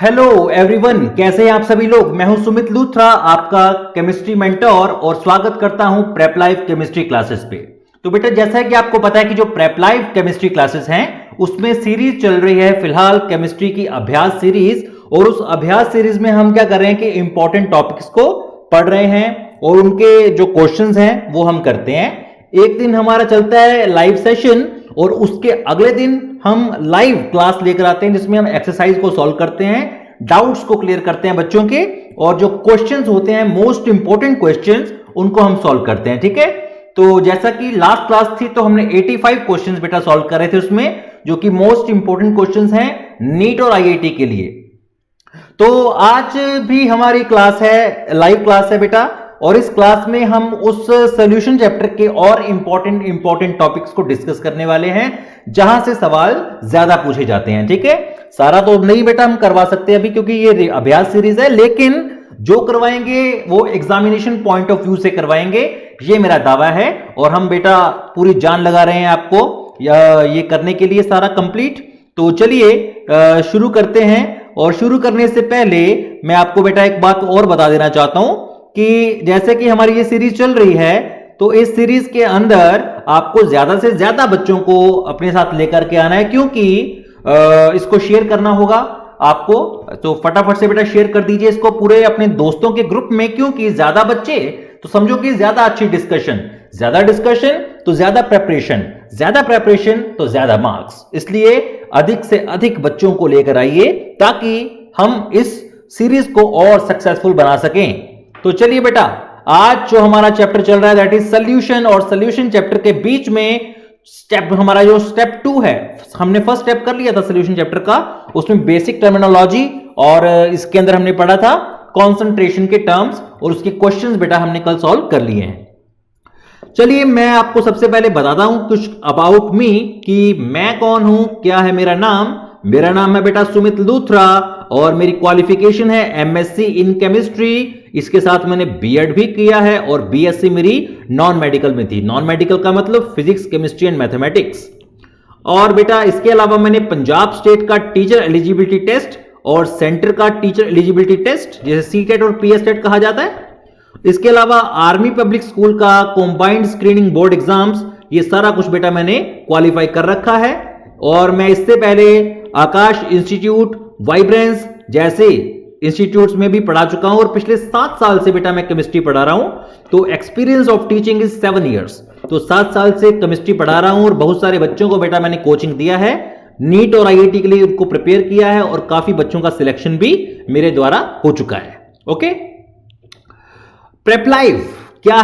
Hello everyone, कैसे हैं आप सभी लोग। मैं हूं सुमित लूथरा, आपका केमिस्ट्री मेंटर, और स्वागत करता हूं प्रेप लाइव केमिस्ट्री क्लासेस पे। तो बेटा, जैसा है कि आपको पता है कि जो प्रेप लाइव केमिस्ट्री क्लासेस हैं उसमें सीरीज चल रही है फिलहाल केमिस्ट्री की अभ्यास सीरीज। और उस अभ्यास सीरीज में हम क्या कर रहे हैं कि इंपॉर्टेंट टॉपिक्स को पढ़ रहे हैं और उनके जो क्वेश्चंस हैं वो हम करते हैं। एक दिन हमारा चलता है लाइव सेशन और उसके अगले दिन हम लाइव क्लास लेकर आते हैं जिसमें हम एक्सरसाइज को सॉल्व करते हैं, डाउट्स को क्लियर करते हैं बच्चों के, और जो क्वेश्चंस होते हैं मोस्ट इंपॉर्टेंट क्वेश्चंस उनको हम सॉल्व करते हैं। ठीक है, तो जैसा कि लास्ट क्लास थी तो हमने 85 क्वेश्चंस बेटा सॉल्व कर रहे थे उसमें, जो कि मोस्ट इंपॉर्टेंट क्वेश्चंस हैं नीट और आईआईटी के लिए। तो आज भी हमारी क्लास है, लाइव क्लास है बेटा, और इस क्लास में हम उस सॉल्यूशन चैप्टर के और इंपॉर्टेंट टॉपिक्स को डिस्कस करने वाले हैं जहां से सवाल ज्यादा पूछे जाते हैं। ठीक है, सारा तो नहीं बेटा हम करवा सकते अभी क्योंकि ये अभ्यास सीरीज है, लेकिन जो करवाएंगे वो एग्जामिनेशन पॉइंट ऑफ व्यू से करवाएंगे, ये मेरा दावा है। और हम बेटा पूरी जान लगा रहे हैं आपको ये करने के लिए सारा कंप्लीट। तो चलिए शुरू करते हैं। और शुरू करने से पहले मैं आपको बेटा एक बात और बता देना चाहता हूं कि जैसे कि हमारी ये सीरीज चल रही है तो इस सीरीज के अंदर आपको ज्यादा से ज्यादा बच्चों को अपने साथ लेकर के आना है, क्योंकि इसको शेयर करना होगा आपको। तो फटाफट से बेटा शेयर कर दीजिए इसको पूरे अपने दोस्तों के ग्रुप में, क्योंकि ज्यादा बच्चे तो समझो कि ज्यादा अच्छी डिस्कशन, ज्यादा डिस्कशन तो ज्यादा प्रेपरेशन, ज्यादा प्रेपरेशन तो ज्यादा मार्क्स। इसलिए अधिक से अधिक बच्चों को लेकर आइए ताकि हम इस सीरीज को और सक्सेसफुल बना सकें। तो चलिए बेटा, आज जो हमारा चैप्टर चल रहा है दैट इज सॉल्यूशन, और सॉल्यूशन चैप्टर के बीच में स्टेप हमारा जो स्टेप 2 है, हमने फर्स्ट स्टेप कर लिया था सॉल्यूशन चैप्टर का, उसमें बेसिक टर्मिनोलॉजी, और इसके अंदर हमने पढ़ा था कंसंट्रेशन के टर्म्स, और उसके क्वेश्चंस बेटा हमने कल सॉल्व कर लिए हैं। चलिए मैं आपको सबसे पहले बताता हूं कुछ अबाउट मी, कि मैं कौन हूं, क्या है मेरा नाम। मेरा नाम है बेटा सुमित लूथरा और मेरी क्वालिफिकेशन है एमएससी इन केमिस्ट्री। इसके साथ मैंने बीएड भी किया है और बीएससी मेरी नॉन मेडिकल में थी। नॉन मेडिकल का मतलब फिजिक्स, केमिस्ट्री एंड मैथमेटिक्स। और बेटा इसके अलावा मैंने पंजाब स्टेट का टीचर एलिजिबिलिटी टेस्ट और सेंटर का टीचर एलिजिबिलिटी टेस्ट, जैसे सीटेट और पीएसटेट कहा जाता है, इसके अलावा आर्मी पब्लिक स्कूल का कंबाइंड स्क्रीनिंग बोर्ड एग्जाम्स, ये सारा कुछ बेटा मैंने क्वालिफाई कर रखा है। और मैं इससे पहले आकाश इंस्टीट्यूट, वाइब्रेंस जैसे इंस्टीट्यूट्स में भी पढ़ा चुका हूं, और पिछले 7 साल से बेटा मैं केमिस्ट्री पढ़ा रहा हूं। तो experience of teaching is 7 years. तो 7 साल से केमिस्ट्री पढ़ा रहा हूं और बहुत सारे बच्चों को बेटा मैंने कोचिंग दिया है, नीट और आईआईटी के लिए उनको प्रिपेयर किया है, और काफी बच्चों का सिलेक्शन भी मेरे द्वारा हो चुका है। ओके, प्रेप लाइव क्या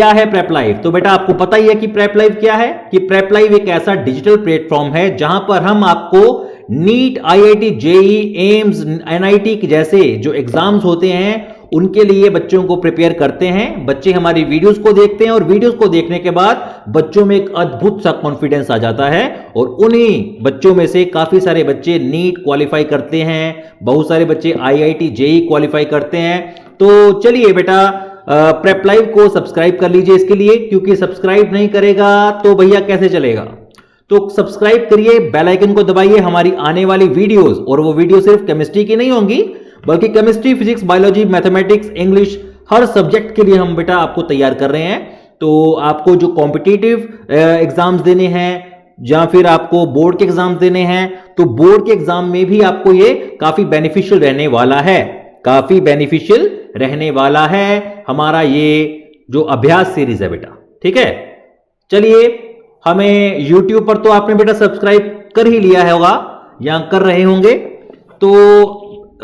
है प्रेप लाइव। तो बेटा आपको पता ही है कि प्रेप लाइव क्या है, कि प्रेप लाइव एक ऐसा डिजिटल प्लेटफॉर्म है जहां पर हम आपको NEET, IIT, JEE, AIIMS, NIT जैसे जो एग्जाम्स होते हैं उनके लिए बच्चों को प्रिपेयर करते हैं। बच्चे हमारी वीडियोस को देखते हैं और वीडियोस को देखने के बाद बच्चों में एक अद्भुत सा कॉन्फिडेंस आ जाता है, और उन्हीं बच्चों में से काफी सारे बच्चे नीट क्वालिफाई करते हैं, बहुत सारे बच्चे आईआईटी, जेई क्वालिफाई करते हैं। तो चलिए बेटा प्रेप लाइव को सब्सक्राइब कर लीजिए इसके लिए, क्योंकि सब्सक्राइब नहीं करेगा तो भैया कैसे चलेगा। तो सब्सक्राइब करिए, बेल आइकन को दबाइए हमारी आने वाली वीडियोस, और वो वीडियो सिर्फ केमिस्ट्री की नहीं होंगी बल्कि chemistry, physics, biology, mathematics, English, हर सब्जेक्ट के लिए हम बेटा आपको तैयार कर रहे हैं। तो आपको जो कॉम्पिटिटिव एग्जाम्स देने हैं या फिर आपको बोर्ड के एग्जाम्स देने हैं, तो बोर्ड के एग्जाम में भी आपको ये काफी बेनिफिशियल रहने वाला है, काफी बेनिफिशियल रहने वाला है हमारा ये जो अभ्यास सीरीज है बेटा। ठीक है, चलिए हमें YouTube पर तो आपने बेटा सब्सक्राइब कर ही लिया होगा या कर रहे होंगे, तो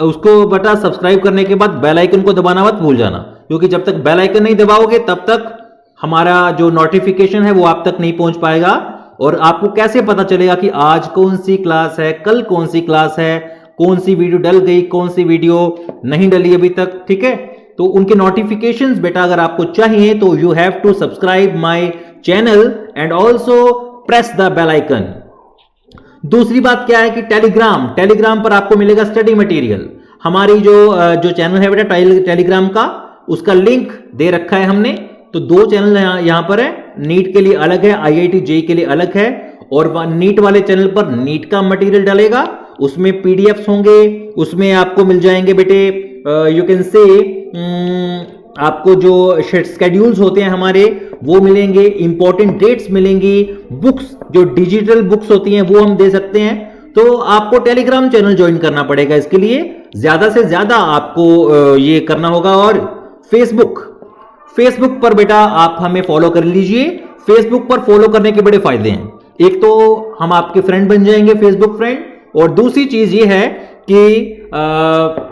उसको बेटा सब्सक्राइब करने के बाद बेल आइकन को दबाना मत भूल जाना, क्योंकि जब तक बेल आइकन नहीं दबाओगे तब तक हमारा जो नोटिफिकेशन है वो आप तक नहीं पहुंच पाएगा। और आपको कैसे पता चलेगा कि आज कौन सी क्लास है, कल कौन सी क्लास है, कौन सी वीडियो डल गई, कौन सी वीडियो नहीं डली अभी तक। ठीक है, तो उनके नोटिफिकेशंस बेटा अगर आपको चाहिए तो you have to subscribe my channel and also press the bell icon. दूसरी बात क्या है कि टेलीग्राम पर आपको मिलेगा स्टडी मटेरियल। हमारी जो चैनल है बेटा टेलीग्राम का, उसका लिंक दे रखा है हमने। तो 2 चैनल यहां पर है, नीट के लिए अलग है, आईआईटी जेई के लिए अलग है, और नीट वाले चैनल पर नीट का मटेरियल डलेगा, उसमें पीडीएफ्स होंगे, उसमें आपको मिल जाएंगे बेटे यू कैन से आपको जो शेड्यूल्स होते हैं हमारे वो मिलेंगे, इंपॉर्टेंट डेट्स मिलेंगी, बुक्स जो डिजिटल बुक्स होती हैं वो हम दे सकते हैं। तो आपको टेलीग्राम चैनल ज्वाइन करना पड़ेगा, इसके लिए ज्यादा से ज्यादा आपको ये करना होगा। और फेसबुक पर बेटा आप हमें फॉलो कर लीजिए। फेसबुक पर फॉलो करने के बड़े फायदे हैं, एक तो हम आपके फ्रेंड बन जाएंगे, फेसबुक फ्रेंड, और दूसरी चीज ये है कि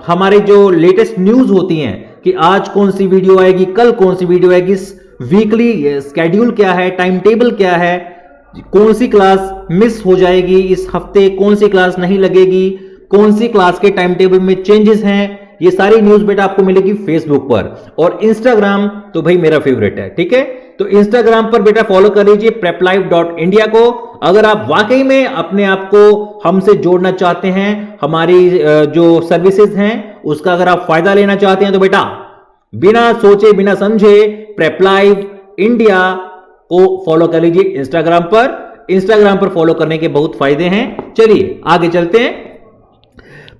हमारे जो लेटेस्ट न्यूज होती हैं कि आज कौन सी वीडियो आएगी, कल कौन सी वीडियो आएगी, वीकली स्केड्यूल क्या है, टाइम टेबल क्या है, कौन सी क्लास मिस हो जाएगी इस हफ्ते, कौन सी क्लास नहीं लगेगी, कौन सी क्लास के टाइम टेबल में चेंजेस हैं, ये सारी न्यूज बेटा आपको मिलेगी फेसबुक पर। और इंस्टाग्राम तो भाई मेरा फेवरेट है, ठीक है, तो इंस्टाग्राम पर बेटा फॉलो कर लीजिए preplife.india को। अगर आप वाकई में अपने आप को हमसे जोड़ना चाहते हैं, हमारी जो सर्विसेज हैं उसका अगर आप फायदा लेना चाहते हैं, तो बेटा बिना सोचे बिना समझे प्रेपलाइव इंडिया को फॉलो कर लीजिए इंस्टाग्राम पर फॉलो करने के बहुत फायदे हैं। चलिए आगे चलते हैं।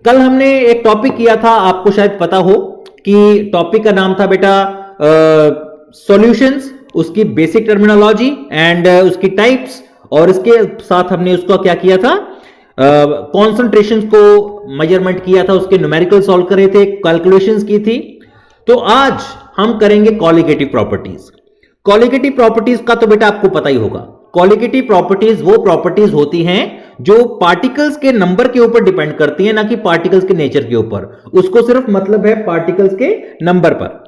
कल हमने एक टॉपिक किया था, आपको शायद पता हो कि टॉपिक का नाम था बेटा सॉल्यूशंस, उसकी बेसिक टर्मिनोलॉजी एंड उसकी टाइप्स, और इसके साथ हमने उसको क्या किया था, कॉन्सेंट्रेशन को मेजरमेंट किया था, उसके न्यूमेरिकल सॉल्व करे थे, कैलकुलेशंस की थी। तो आज हम करेंगे कॉलिगेटिव प्रॉपर्टीज। कॉलिगेटिव प्रॉपर्टीज का तो बेटा आपको पता ही होगा। कॉलिगेटिव प्रॉपर्टीज वो प्रॉपर्टीज होती हैं जो पार्टिकल्स के नंबर के ऊपर डिपेंड करती हैं, ना कि पार्टिकल्स के नेचर के ऊपर। उसको सिर्फ मतलब है पार्टिकल्स के नंबर पर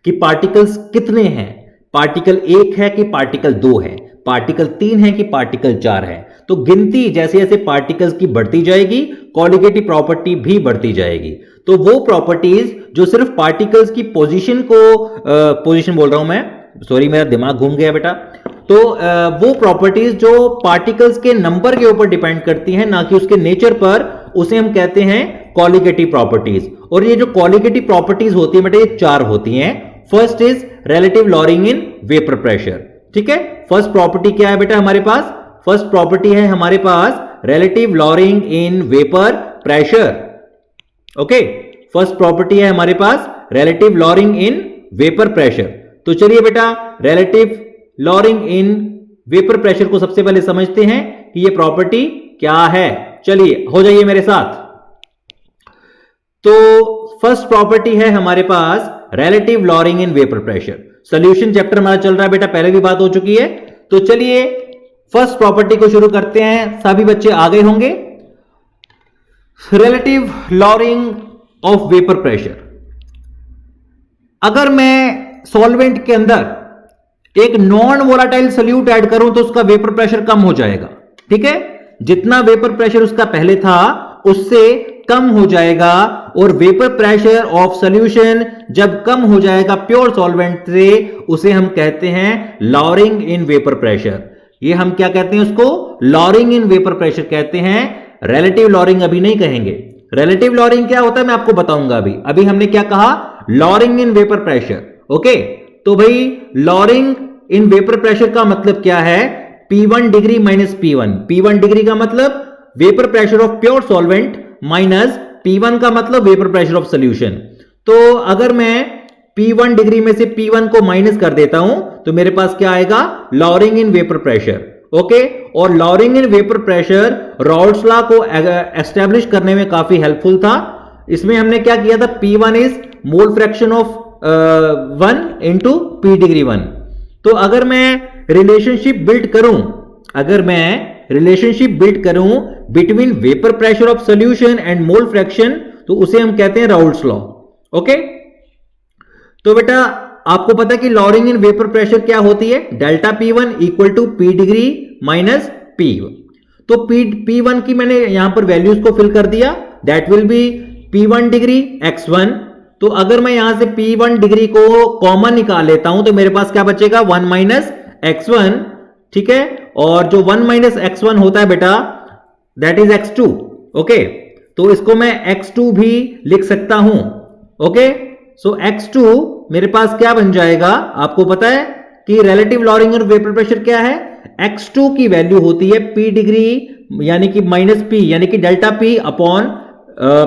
कि पार्टिकल्स कितने हैं, पार्टिकल 1 है कि पार्टिकल 2 है, पार्टिकल 3 है कि पार्टिकल 4 है। तो गिनती जैसे जैसे पार्टिकल्स की बढ़ती जाएगी, कॉलिगेटिव प्रॉपर्टी भी बढ़ती जाएगी। तो वो प्रॉपर्टीज जो सिर्फ पार्टिकल्स की पोजीशन को पोजीशन बोल रहा हूं मैं, सॉरी मेरा दिमाग घूम गया बेटा, तो वो प्रॉपर्टीज जो पार्टिकल्स के नंबर के ऊपर डिपेंड करती हैं, ना कि उसके नेचर पर, उसे हम कहते हैं कॉलिगेटिव प्रॉपर्टीज। और ये जो कॉलिगेटिव प्रॉपर्टीज होती है बेटा, ये 4 होती हैं। First is relative lowering in vapour pressure, ठीक है। फर्स्ट प्रॉपर्टी क्या है बेटा हमारे पास? फर्स्ट प्रॉपर्टी है हमारे पास relative lowering in vapour pressure, okay. First property है हमारे पास relative lowering in vapour pressure. तो चलिए बेटा relative lowering in vapour pressure को सबसे पहले समझते हैं कि ये प्रॉपर्टी क्या है। चलिए हो जाइए मेरे साथ। तो फर्स्ट प्रॉपर्टी है हमारे पास relative lowering in vapour pressure. Solution chapter हमारा चल रहा है बेटा, पहले भी बात हो चुकी है। तो चलिए फर्स्ट प्रॉपर्टी को शुरू करते हैं। सभी बच्चे आ गए होंगे। Relative lowering of vapour pressure. अगर मैं सॉल्वेंट के अंदर एक नॉन वोलाटाइल सोल्यूट ऐड करूं तो उसका वेपर प्रेशर कम हो जाएगा, ठीक है। जितना वेपर प्रेशर उसका पहले था उससे कम हो जाएगा। और वेपर प्रेशर ऑफ सॉल्यूशन जब कम हो जाएगा प्योर सॉल्वेंट से, उसे हम कहते हैं लॉरिंग इन वेपर प्रेशर। ये हम क्या कहते हैं? उसको लॉरिंग इन वेपर प्रेशर कहते हैं। रिलेटिव लॉरिंग अभी नहीं कहेंगे। रिलेटिव लॉरिंग क्या होता है मैं आपको बताऊंगा। अभी हमने क्या कहा? Lowering in vapour pressure, okay. तो भाई लॉरिंग इन वेपर प्रेशर का मतलब क्या है? P1 degree minus P1। P1 degree का मतलब vapour pressure of pure solvent minus P1 का मतलब वेपर प्रेशर ऑफ सॉल्यूशन। तो अगर मैं P1 डिग्री में से P1 को माइनस कर देता हूं तो मेरे पास क्या आएगा? Lowering in vapour pressure, okay. और lowering in vapour pressure Raoult's law को एस्टेब्लिश करने में काफी हेल्पफुल था। इसमें हमने क्या किया था? P1 is mole fraction of 1 into P degree 1। तो अगर मैं रिलेशनशिप बिल्ड करूं between vapour pressure of solution and mole fraction, तो उसे हम कहते हैं राउल्स लॉ, ओके। तो बेटा आपको पता है कि लॉरिंग इन वेपर प्रेशर क्या होती है? Delta P1 equal to P degree minus P। तो P1 की मैंने यहां पर वैल्यूज को फिल कर दिया, that will B P1 degree x1। तो अगर मैं यहां से P1 डिग्री को कॉमन निकाल लेता हूं तो मेरे पास क्या बचेगा? 1 माइनस x1, ठीक है। और जो 1 माइनस x1 होता है बेटा दैट इज x2, ओके। तो इसको मैं x2 भी लिख सकता हूं, ओके। सो x2 मेरे पास क्या बन जाएगा? आपको पता है कि रिलेटिव लॉरिंग और वेपर प्रेशर क्या है? x2 की वैल्यू होती है P डिग्री यानी कि माइनस पी यानी कि delta P upon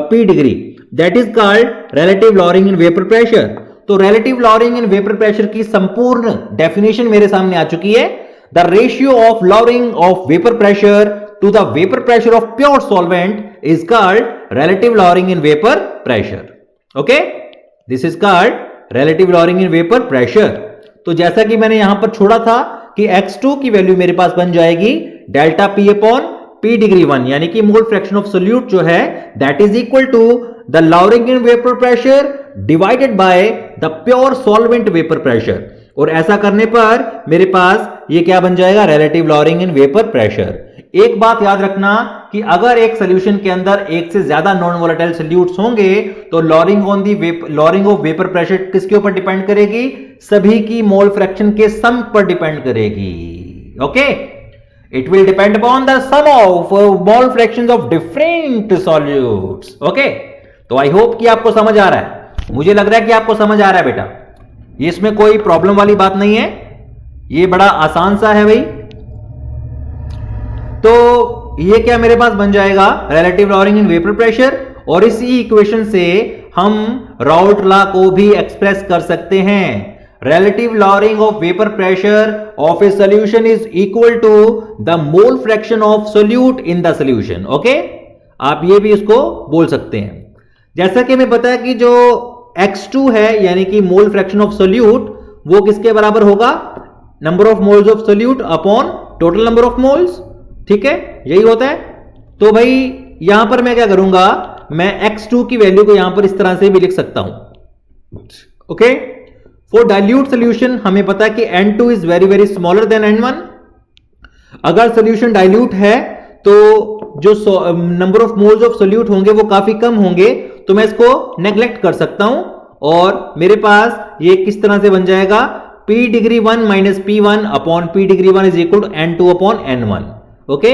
P degree, that is called relative lowering in vapour pressure. तो relative lowering in vapour pressure की संपूर्ण डेफिनेशन मेरे सामने आ चुकी है। The ratio of lowering of vapour pressure to the vapour pressure of pure solvent is called relative lowering in vapour pressure. Okay, this is called relative lowering in vapour pressure. तो जैसा कि मैंने यहां पर छोड़ा था कि x2 की वैल्यू मेरे पास बन जाएगी delta P upon P degree 1, यानी कि मोल फ्रैक्शन ऑफ सोल्यूट जो है that is equal to the lowering in vapour pressure divided by the pure solvent vapour pressure. और ऐसा करने पर मेरे पास ये क्या बन जाएगा, relative lowering in vapour pressure. एक बात याद रखना कि अगर एक सॉल्यूशन के अंदर एक से ज्यादा नॉन वोलेटाइल सॉल्यूट्स होंगे तो लॉरिंग ऑफ वेपर प्रेशर किसके ऊपर डिपेंड करेगी, सभी की मोल फ्रैक्शन के सम पर डिपेंड करेगी। Okay, it will depend upon the sum of mole fractions of different solutes. Okay, तो आई होप कि आपको समझ आ रहा है। मुझे लग रहा है कि आपको समझ आ रहा है बेटा, ये इसमें कोई प्रॉब्लम वाली बात नहीं है, ये बड़ा आसान सा है भाई। तो ये क्या मेरे पास बन जाएगा, relative lowering in vapour pressure, और इसी इक्वेशन से हम राउट लॉ को भी एक्सप्रेस कर सकते हैं। Relative lowering of vapour pressure of a solution is equal to the mole fraction of solute in the solution. Okay, आप ये भी इसको बोल सकते हैं। जैसा कि हमें पता है कि जो x2 है यानी कि मोल फ्रैक्शन ऑफ सोल्यूट, वो किसके बराबर होगा, number of moles of solute upon total number of moles. ठीक है, यही होता है। तो भाई यहां पर मैं क्या करूंगा, मैं x2 की वैल्यू को यहां पर इस तरह से भी लिख सकता हूं। ओके, फॉर डाइल्यूट सोल्यूशन हमें पता है कि n2 is very very smaller than n1। अगर सोल्यूशन डाइल्यूट है तो जो number of moles of solute होंगे वो काफी कम होंगे, तो मैं इसको नेग्लेक्ट कर सकता हूं और मेरे पास ये किस तरह से बन जाएगा, p degree 1 minus p1 upon p degree 1 is equal to n2 upon n1। Okay,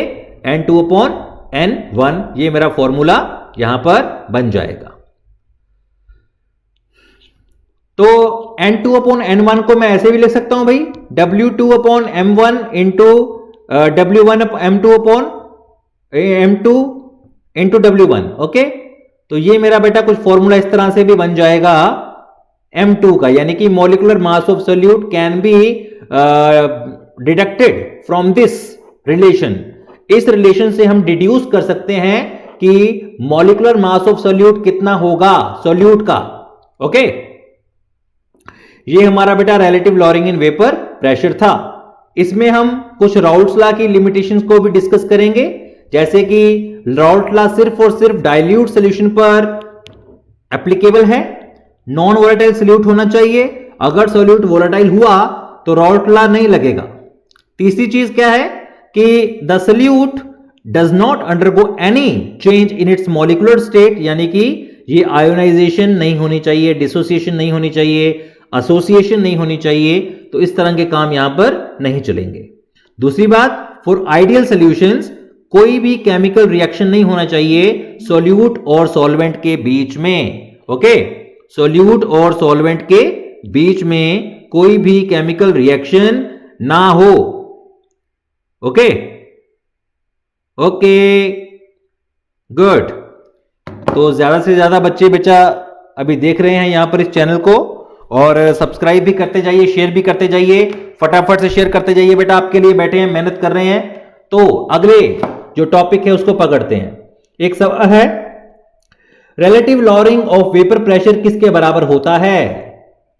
n2 upon n1, ये मेरा फॉर्मूला यहां पर बन जाएगा। तो n2 अपॉन n1 को मैं ऐसे भी लिख सकता हूं भाई, w2 upon m1 into w1 m2 upon m2 into w1। Okay, तो ये मेरा बेटा कुछ फॉर्मूला इस तरह से भी बन जाएगा m2 का, यानी कि molecular mass of solute can be deducted from this relation. इस रिलेशन से हम डिड्यूस कर सकते हैं कि मॉलिक्यूलर मास ऑफ सोल्यूट कितना होगा सोल्यूट का। ओके, ये हमारा बेटा relative lowering in vapour pressure था। इसमें हम कुछ राउल्ट्स लॉ की लिमिटेशंस को भी डिस्कस करेंगे, जैसे कि राउल्ट लॉ सिर्फ और सिर्फ डाइल्यूट सॉल्यूशन पर एप्लीकेबल है, नॉन वोलेटाइल सॉल्यूट होना चाहिए। अगर सॉल्यूट वोलेटाइल हुआ तो राउल्ट लॉ नहीं लगेगा। तीसरी चीज क्या है कि the solute does not undergo any change in its molecular state, यानी कि ये आयोनाइजेशन नहीं होनी चाहिए, डिसोसिएशन नहीं होनी चाहिए, एसोसिएशन नहीं होनी चाहिए, तो इस तरह के काम यहां पर नहीं चलेंगे। दूसरी बात, फॉर आइडियल सॉल्यूशंस कोई भी केमिकल रिएक्शन नहीं होना चाहिए सॉल्यूट और सॉल्वेंट के बीच में। ओके, सॉल्यूट और सॉल्वेंट के बीच में कोई भी केमिकल रिएक्शन ना हो। Okay okay good. तो ज्यादा से ज्यादा बच्चे बेटा अभी देख रहे हैं यहां पर इस चैनल को, और सब्सक्राइब भी करते जाइए, शेयर भी करते जाइए, फटाफट से शेयर करते जाइए बेटा, आपके लिए बैठे हैं, मेहनत कर रहे हैं। तो अगले जो टॉपिक है उसको पकड़ते हैं। एक सवाल है, relative lowering of vapour pressure किसके बराबर होता है?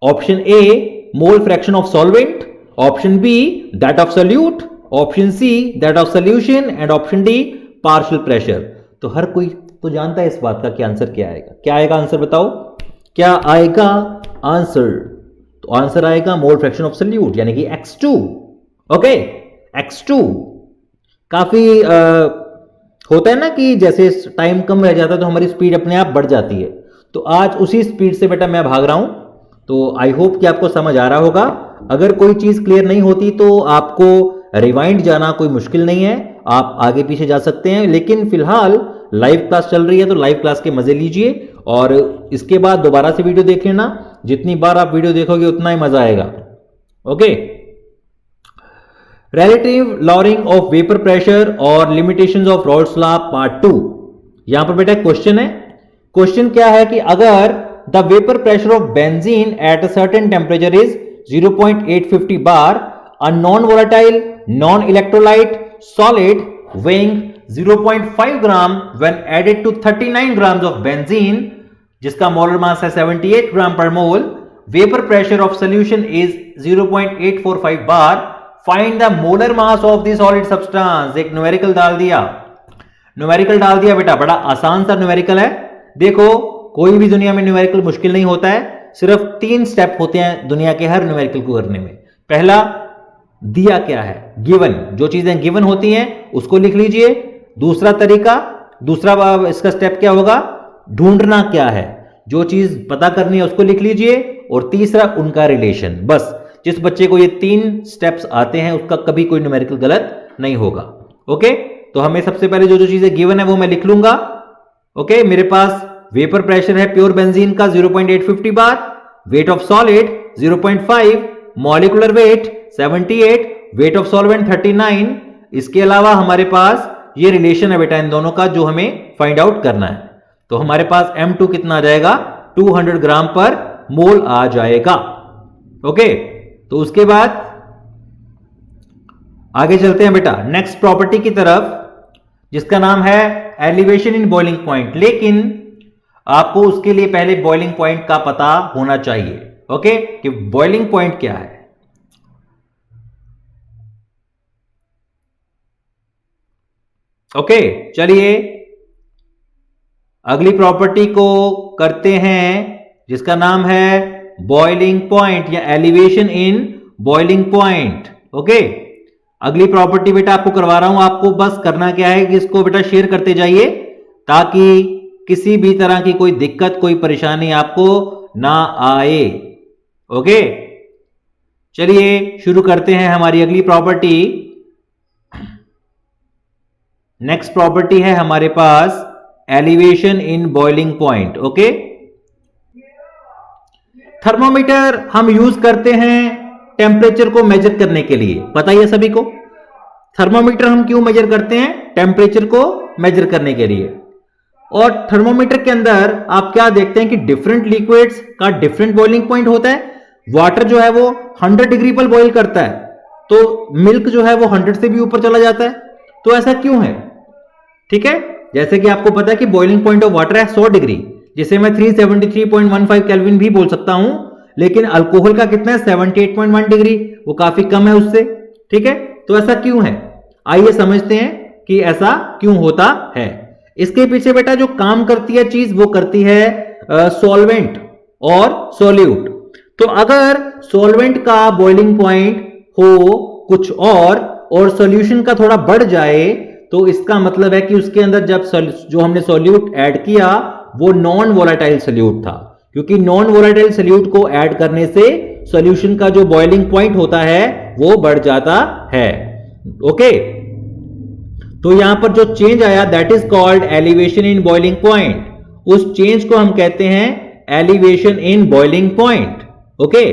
Option A mole fraction of solvent, option B that of solute, option C that of solution, and option D partial pressure. तो हर कोई तो जानता है इस बात का कि आंसर क्या आएगा। क्या आएगा आंसर बताओ, क्या आएगा आंसर? तो आंसर आएगा मोल फ्रैक्शन ऑफ सोल्यूट, यानी कि x2। ओके, x2 काफी होता है ना कि जैसे टाइम कम रह जाता है तो हमारी स्पीड अपने आप बढ़ जाती है। तो आज उसी स्पीड से बेटा मैं भाग रहा हूं। तो आई होप कि आपको समझ आ रहा होगा। अगर कोई चीज क्लियर नहीं होती तो आपको रिवाइंड जाना कोई मुश्किल नहीं है, आप आगे पीछे जा सकते हैं। लेकिन फिलहाल लाइव क्लास चल रही है तो लाइव क्लास के मजे लीजिए, और इसके बाद दोबारा से वीडियो देख लेना। जितनी बार आप वीडियो देखोगे उतना ही मजा आएगा। Okay, relative lowering of vapour pressure और limitations of Raoult's law part 2। यहां पर बेटा क्वेश्चन है। क्वेश्चन क्या है कि अगर the vapour pressure of benzene at a certain temperature is 0.850 bar, a non volatile non electrolyte solid weighing 0.5 gram when added to 39 grams of benzene, जिसका molar mass है 78 gram per mole, vapour pressure of solution is 0.845 bar, find the molar mass of the solid substance. एक numerical डाल दिया, numerical डाल दिया बेटा, बड़ा आसान सा न्यूमेरिकल है। देखो कोई भी दुनिया में न्यूमेरिकल मुश्किल नहीं होता है, सिर्फ 3 स्टेप होते हैं दुनिया के हर न्यूमेरिकल को करने में। पहला, दिया क्या है, गिवन, जो चीजें गिवन होती हैं उसको लिख लीजिए। दूसरा तरीका, दूसरा इसका स्टेप क्या होगा, ढूंढना क्या है, जो चीज पता करनी है उसको लिख लीजिए। और तीसरा उनका रिलेशन। बस जिस बच्चे को ये 3 स्टेप्स आते हैं उसका कभी कोई न्यूमेरिकल गलत नहीं होगा। ओके, तो हमें सबसे पहले जो जो चीजें गिवन है वो मैं लिख लूंगा। ओके, मेरे पास वेपर प्रेशर है प्योर बेंजीन का 0.850 bar, weight of solid 0.5, molecular weight 78, weight of solvent 39। इसके अलावा हमारे पास ये रिलेशन है बेटा इन दोनों का जो हमें फाइंड आउट करना है। तो हमारे पास M2 कितना आ जाएगा, 200 ग्राम पर मोल आ जाएगा। ओके, तो उसके बाद आगे चलते हैं बेटा नेक्स्ट प्रॉपर्टी की तरफ, जिसका नाम है एलिवेशन इन बॉइलिंग पॉइंट। लेकिन आपको उसके लिए पहले बॉइलिंग पॉइंट का पता होना चाहिए। ओके, कि बॉइलिंग पॉइंट क्या है। ओके, चलिए अगली प्रॉपर्टी को करते हैं जिसका नाम है बॉइलिंग पॉइंट या elevation in boiling point. Okay, अगली प्रॉपर्टी बेटा आपको करवा रहा हूं। आपको बस करना क्या है कि इसको बेटा शेयर करते जाइए ताकि किसी भी तरह की कोई दिक्कत, कोई परेशानी आपको ना आए। ओके, चलिए शुरू करते हैं हमारी अगली प्रॉपर्टी। नेक्स्ट प्रॉपर्टी है हमारे पास elevation in boiling point. Okay, thermometer हम यूज करते हैं टेम्परेचर को मेजर करने के लिए, पता ही है सभी को। थर्मोमीटर हम क्यों मेजर करते हैं, टेम्परेचर को मेजर करने के लिए। और थर्मोमीटर के अंदर आप क्या देखते हैं कि डिफरेंट लिक्विड्स का डिफरेंट बॉइलिंग पॉइंट होता है। वाटर जो है वो 100 डिग्री पर बॉइल करता है, तो मिल्क जो है वो 100 से भी ऊपर चला जाता है। तो ऐसा क्यों है, ठीक है। जैसे कि आपको पता है कि बॉइलिंग पॉइंट ऑफ वाटर है 100 डिग्री, जिसे मैं 373.15 केल्विन भी बोल सकता हूं। लेकिन अल्कोहल का कितना है, 78.1 डिग्री, वो काफी कम है उससे, ठीक है। तो ऐसा क्यों है, आइए समझते हैं कि ऐसा क्यों होता है। इसके पीछे बेटा जो काम करती है चीज, वो करती है सॉल्वेंट और सोल्यूट। तो अगर सॉल्वेंट का बॉइलिंग पॉइंट हो कुछ और सॉल्यूशन का थोड़ा बढ़ जाए, तो इसका मतलब है कि उसके अंदर जब जो हमने सॉल्यूट ऐड किया वो नॉन वोलेटाइल सॉल्यूट था, क्योंकि नॉन वोलेटाइल सॉल्यूट को ऐड करने से सॉल्यूशन का जो बॉइलिंग पॉइंट होता है वो बढ़ जाता है। ओके, तो यहां पर जो चेंज आया that is called elevation in boiling point. उस चेंज को हम कहते हैं elevation in boiling point. Okay,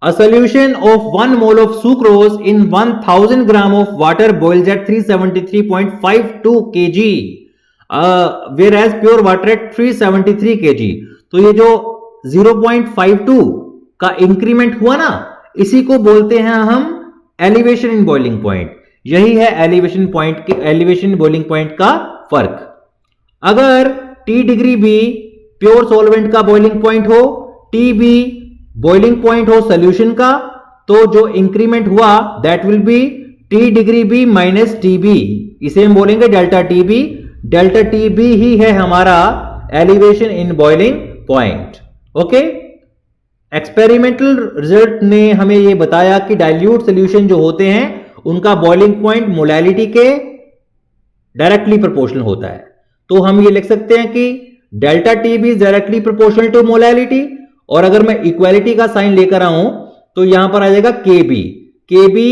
a solution of 1 mole of sucrose in 1000 gram of water boils at 373.52 kg, whereas pure water at 373 kg। तो ये जो 0.52 का increment हुआ ना, इसी को बोलते हैं हम एलिवेशन इन बॉइलिंग पॉइंट। यही है एलिवेशन बॉइलिंग पॉइंट का फर्क। अगर T डिग्री भी प्योर सॉल्वेंट का बॉइलिंग पॉइंट हो, T भी बॉइलिंग पॉइंट हो सोल्यूशन का, तो जो इंक्रीमेंट हुआ that will be T degree B minus T B. इसे हम बोलेंगे delta T B. Delta T B ही है हमारा elevation in boiling point. Okay, experimental result ने हमें यह बताया कि डाइल्यूट सोल्यूशन जो होते हैं उनका बॉइलिंग पॉइंट मोलैलिटी के डायरेक्टली प्रोपोर्शनल होता है। तो हम ये लिख सकते हैं कि delta T B is directly proportional to molality. और अगर मैं इक्वालिटी का साइन लेकर आऊं तो यहां पर आ जाएगा के बी। के बी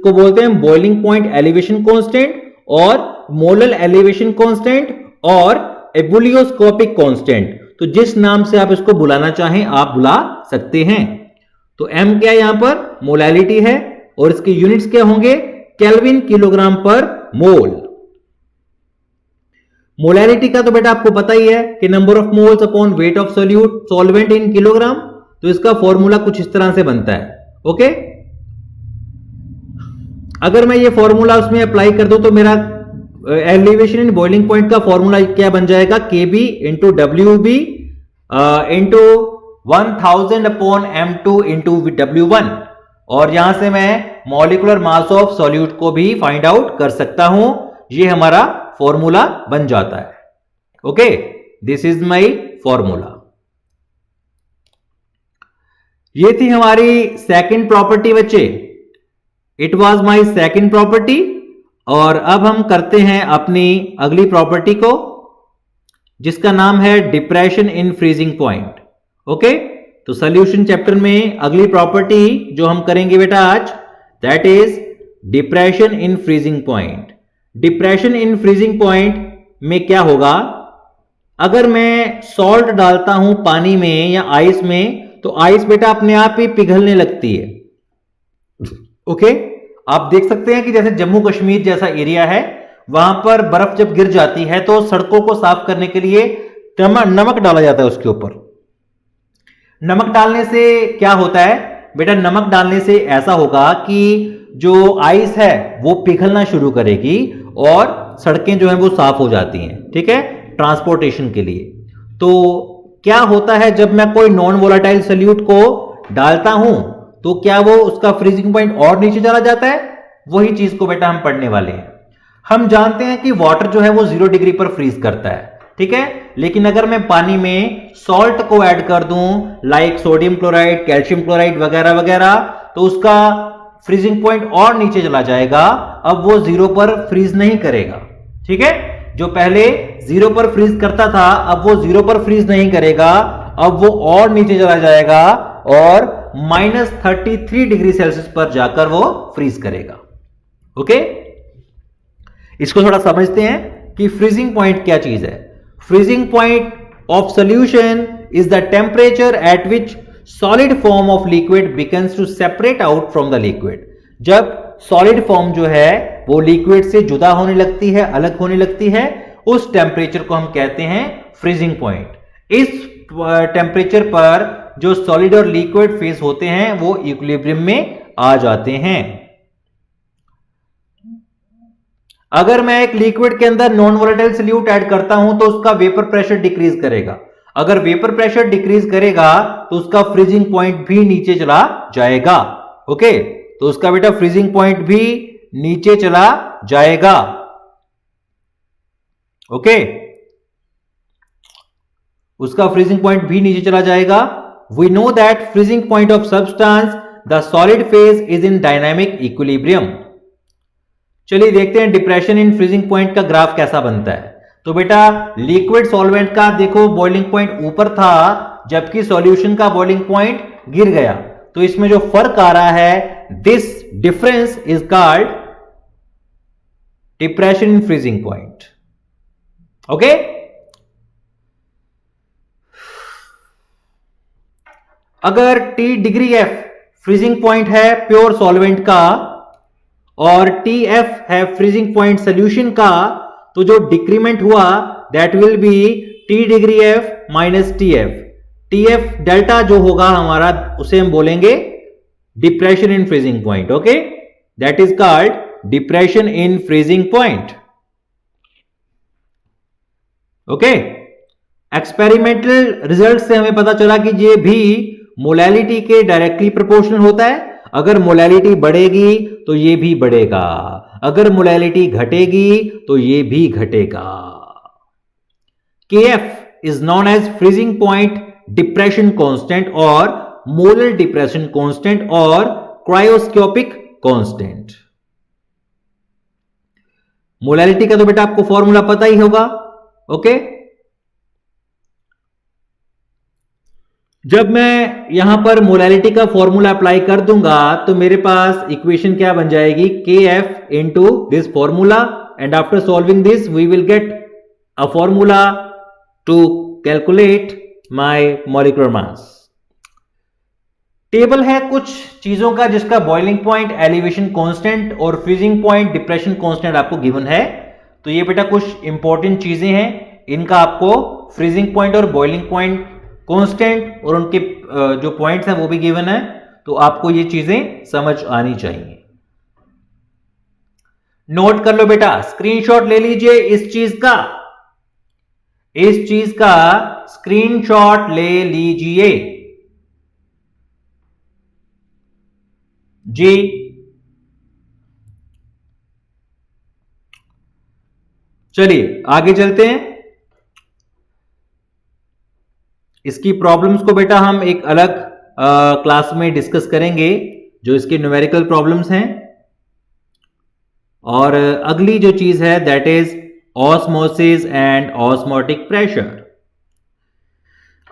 को बोलते हैं बॉइलिंग पॉइंट एलिवेशन कांस्टेंट और मोलर एलिवेशन कांस्टेंट और एबुलियोस्कोपिक कांस्टेंट। तो जिस नाम से आप इसको बुलाना चाहें आप बुला सकते हैं। तो m क्या है यहां पर? मोलैलिटी है और इसके यूनिट्स क्या होंगे? केल्विन किलोग्राम पर मोल। मोलैलिटी का तो बेटा आपको पता ही है कि number of moles upon weight of solute solvent in kilogram. तो इसका फॉर्मूला कुछ इस तरह से बनता है। ओके, अगर मैं ये फॉर्मूला उसमें अप्लाई कर दूं तो मेरा एलिवेशन इन बॉइलिंग पॉइंट का फॉर्मूला क्या बन जाएगा? KB into WB into 1000 upon M2 into W1। और यहां से मैं मॉलिक्यूलर मास ऑफ सॉल्यूट को भी फाइंड आउट कर सकता हूं। ये हमारा फॉर्मूला बन जाता है। Okay, this is my formula. ये थी हमारी सेकंड प्रॉपर्टी बच्चे। It was my second property. और अब हम करते हैं अपनी अगली प्रॉपर्टी को, जिसका नाम है depression in freezing point. Okay, तो सॉल्यूशन चैप्टर में अगली प्रॉपर्टी जो हम करेंगे बेटा आज, that is depression in freezing point. Depression in freezing point में क्या होगा? अगर मैं सॉल्ट डालता हूं पानी में या आइस में, तो आइस बेटा अपने आप ही पिघलने लगती है। ओके, आप देख सकते हैं कि जैसे जम्मू कश्मीर जैसा एरिया है, वहां पर बर्फ जब गिर जाती है तो सड़कों को साफ करने के लिए नमक डाला जाता है उसके ऊपर। नमक डालने से क्या होता है बेटा? नमक डालने से ऐसा होगा कि जो आइस है वो पिघलना शुरू करेगी और सड़कें जो हैं वो साफ हो जाती हैं। ठीक है, ट्रांसपोर्टेशन के लिए। तो क्या होता है जब मैं कोई नॉन वोलेटाइल सॉल्यूट को डालता हूं, तो क्या वो उसका फ्रीजिंग पॉइंट और नीचे चला जाता है? वही चीज को बेटा हम पढ़ने वाले हैं। हम जानते हैं कि वाटर जो है वो 0 डिग्री पर फ्रीज करता है। ठीक है, लेकिन अगर मैं पानी में सॉल्ट को ऐड कर दूं, like sodium chloride, calcium chloride वगैरह वगैरह, तो उसका फ्रीजिंग पॉइंट और नीचे चला जाएगा। अब वो 0 पर फ्रीज नहीं करेगा। ठीक है, जो पहले 0 पर फ्रीज करता था अब वो 0 पर फ्रीज नहीं करेगा, अब वो और नीचे चला जाएगा और -33 डिग्री सेल्सियस पर जाकर वो फ्रीज करेगा। ओके, इसको थोड़ा समझते हैं कि फ्रीजिंग पॉइंट क्या चीज है। Freezing point of solution is the temperature at which solid form of liquid becomes to separate out from the liquid. जब सॉलिड फॉर्म जो है वो लिक्विड से जुदा होने लगती है, अलग होने लगती है, उस टेम्परेचर को हम कहते हैं फ्रीजिंग पॉइंट। इस टेम्परेचर पर जो सॉलिड और लिक्विड फेज होते हैं वो इक्विलिब्रियम में आ जाते हैं। अगर मैं एक लिक्विड के अंदर नॉन वोलेटाइल सॉल्यूट ऐड करता हूं तो उसका वेपर प्रेशर डिक्रीज करेगा। अगर वेपर प्रेशर डिक्रीज करेगा तो उसका फ्रीजिंग पॉइंट भी नीचे चला जाएगा। ओके, तो उसका बेटा फ्रीजिंग पॉइंट भी नीचे चला जाएगा। ओके, उसका फ्रीजिंग पॉइंट भी नीचे चला जाएगा। We know that freezing point of substance the solid phase is in dynamic equilibrium. चलिए देखते हैं डिप्रेशन इन फ्रीजिंग पॉइंट का ग्राफ कैसा बनता है। तो बेटा लिक्विड सॉल्वेंट का देखो बॉइलिंग पॉइंट ऊपर था, जबकि सॉल्यूशन का बॉइलिंग पॉइंट गिर गया। तो इसमें जो फर्क आ रहा है, this difference is called depression in freezing point. Okay, अगर T degree F freezing point है प्योर सॉल्वेंट का और TF है फ्रीजिंग पॉइंट सॉल्यूशन का, तो जो डिक्रीमेंट हुआ that will be T degree F minus TF। TF delta जो होगा हमारा उसे हम बोलेंगे depression in freezing point. Okay, that is called depression in freezing point. Okay, experimental result से हमें पता चला कि ये भी मोलैलिटी के डायरेक्टली प्रोपोर्शनल होता है। अगर मोलैलिटी बढ़ेगी तो ये भी बढ़ेगा, अगर मोलैलिटी घटेगी तो ये भी घटेगा। KF is known as freezing point depression constant और मोलर डिप्रेशन कांस्टेंट और क्रायोस्कोपिक कांस्टेंट। मोलैलिटी का तो बेटा आपको फॉर्मूला पता ही होगा। ओके, जब मैं यहां पर मोलैलिटी का फॉर्मूला अप्लाई कर दूंगा तो मेरे पास इक्वेशन क्या बन जाएगी? KF into this formula, and after solving this we will get a formula to calculate my molecular mass. Table है कुछ चीजों का जिसका बॉइलिंग पॉइंट, एलिवेशन कांस्टेंट और फ्रीजिंग पॉइंट, डिप्रेशन कांस्टेंट आपको गिवन है। तो ये बेटा कुछ इंपॉर्टेंट चीजें हैं, इनका आपको फ्रीजिंग पॉइंट और बॉइलिंग पॉइंट, कांस्टेंट और उनके जो पॉइंट्स हैं वो भी गिवन है। तो आपको ये चीजें समझ आनी चाहिए। नोट कर लो बेटा, स्क्रीनशॉट ले लीजिए इस चीज का स्क्रीनशॉट ले लीजिए जी। चलिए आगे चलते हैं। इसकी प्रॉब्लम्स को बेटा हम एक अलग क्लास में डिस्कस करेंगे, जो इसके न्यूमेरिकल प्रॉब्लम्स हैं। और अगली जो चीज है that is osmosis and osmotic pressure.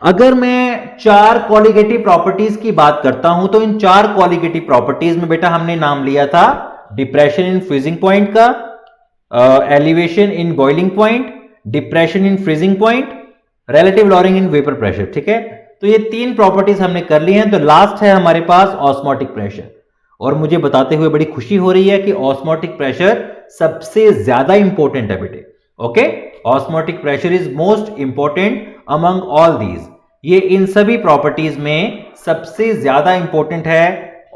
अगर मैं 4 कॉलिगेटिव प्रॉपर्टीज की बात करता हूं तो इन 4 कॉलिगेटिव प्रॉपर्टीज में बेटा हमने नाम लिया था डिप्रेशन इन फ्रीजिंग पॉइंट का, elevation in boiling point, depression in freezing point, relative lowering in vapour pressure. ठीक है, तो ये 3 प्रॉपर्टीज हमने कर ली हैं। तो लास्ट है हमारे पास ऑस्मोटिक प्रेशर, और मुझे बताते हुए बड़ी खुशी हो रही है कि ऑस्मोटिक प्रेशर सबसे ज्यादा इंपॉर्टेंट है बेटे। Okay, osmotic pressure is most important among all these. ये इन सभी प्रॉपर्टीज में सबसे ज्यादा इंपॉर्टेंट है